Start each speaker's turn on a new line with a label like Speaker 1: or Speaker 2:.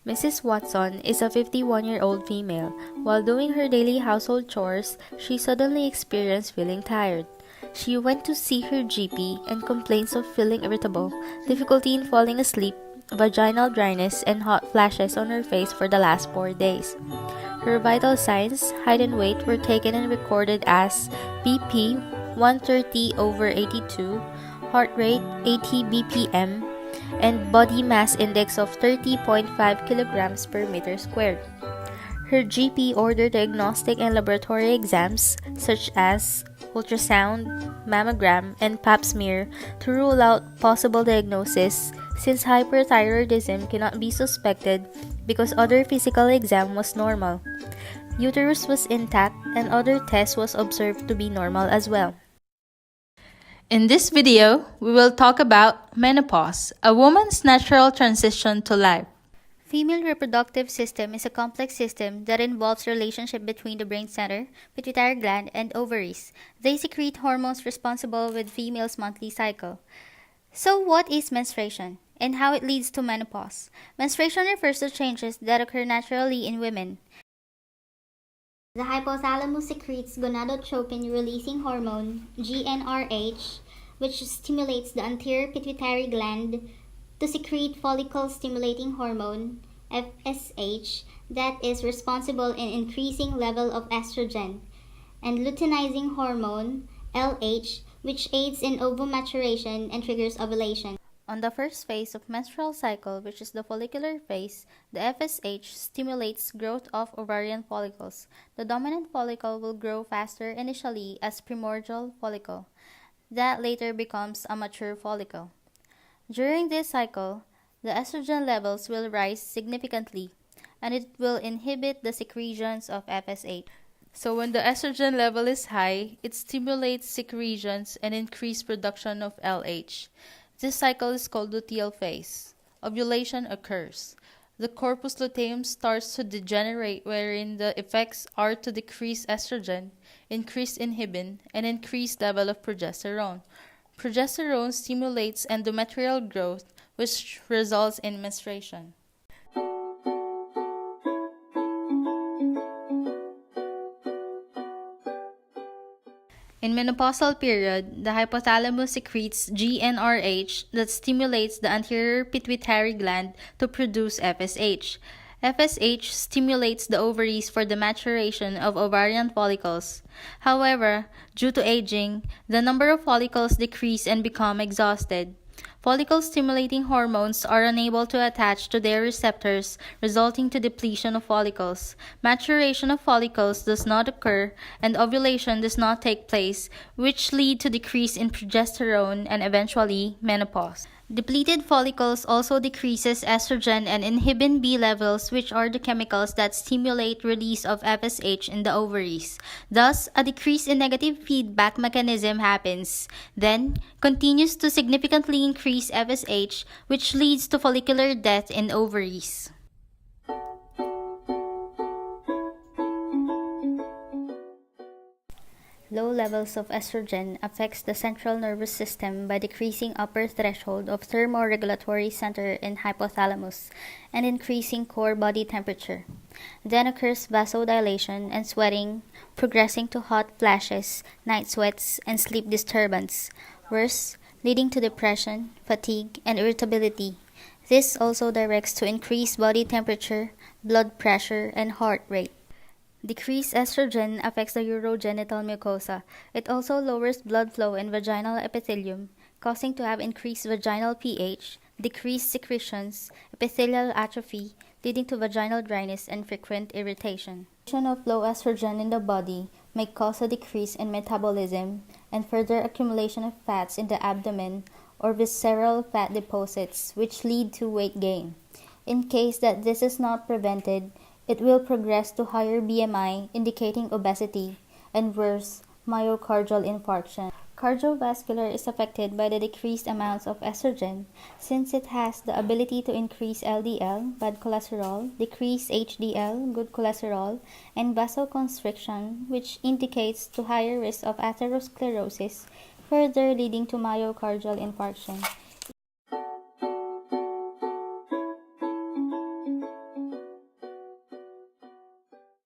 Speaker 1: Mrs. Watson is a 51-year-old female. While doing her daily household chores, she suddenly experienced feeling tired. She went to see her GP and complains of feeling irritable, difficulty in falling asleep, vaginal dryness, and hot flashes on her face for the last 4 days. Her vital signs, height and weight were taken and recorded as BP 130/82, heart rate 80 BPM, and body mass index of 30.5 kilograms per meter squared. Her GP ordered diagnostic and laboratory exams such as ultrasound, mammogram, and pap smear to rule out possible diagnosis since hyperthyroidism cannot be suspected because other physical exam was normal. Uterus was intact and other tests was observed to be normal as well.
Speaker 2: In this video, we will talk about menopause, a woman's natural transition to life.
Speaker 3: Female reproductive system is a complex system that involves relationship between the brain center, pituitary gland, and ovaries. They secrete hormones responsible with female's monthly cycle. So what is menstruation and how it leads to menopause? Menstruation refers to changes that occur naturally in women.
Speaker 4: The hypothalamus secretes gonadotropin-releasing hormone, GnRH, which stimulates the anterior pituitary gland to secrete follicle-stimulating hormone, FSH, that is responsible in increasing level of estrogen, and luteinizing hormone, LH, which aids in ovum maturation and triggers ovulation.
Speaker 3: On the first phase of menstrual cycle, which is the follicular phase, the FSH stimulates growth of ovarian follicles. The dominant follicle will grow faster initially as primordial follicle. That later becomes a mature follicle. During this cycle, the estrogen levels will rise significantly, and it will inhibit the secretions of FSH.
Speaker 2: So when the estrogen level is high, it stimulates secretions and increased production of LH. This cycle is called luteal phase. Ovulation occurs. The corpus luteum starts to degenerate, wherein the effects are to decrease estrogen, increase inhibin, and increase level of progesterone. Progesterone stimulates endometrial growth, which results in menstruation.
Speaker 3: In menopausal period, the hypothalamus secretes GnRH that stimulates the anterior pituitary gland to produce FSH. FSH stimulates the ovaries for the maturation of ovarian follicles. However, due to aging, the number of follicles decrease and become exhausted. Follicle-stimulating hormones are unable to attach to their receptors, resulting to depletion of follicles. Maturation of follicles does not occur, and ovulation does not take place, which lead to decrease in progesterone and eventually menopause. Depleted follicles also decreases estrogen and inhibin B levels, which are the chemicals that stimulate release of FSH in the ovaries. Thus, a decrease in negative feedback mechanism happens, then continues to significantly increase FSH, which leads to follicular death in ovaries. Low levels of estrogen affects the central nervous system by decreasing upper threshold of thermoregulatory center in hypothalamus and increasing core body temperature. Then occurs vasodilation and sweating, progressing to hot flashes, night sweats, and sleep disturbance. Worse, leading to depression, fatigue, and irritability. This also directs to increased body temperature, blood pressure, and heart rate. Decreased estrogen affects the urogenital mucosa. It also lowers blood flow in vaginal epithelium, causing to have increased vaginal pH, decreased secretions, epithelial atrophy, leading to vaginal dryness and frequent irritation. Of low estrogen in the body may cause a decrease in metabolism and further accumulation of fats in the abdomen or visceral fat deposits, which lead to weight gain. In case that this is not prevented, it will progress to higher BMI, indicating obesity, and worse, myocardial infarction. Cardiovascular is affected by the decreased amounts of estrogen, since it has the ability to increase LDL, bad cholesterol, decrease HDL, good cholesterol, and vasoconstriction, which indicates to higher risk of atherosclerosis, further leading to myocardial infarction.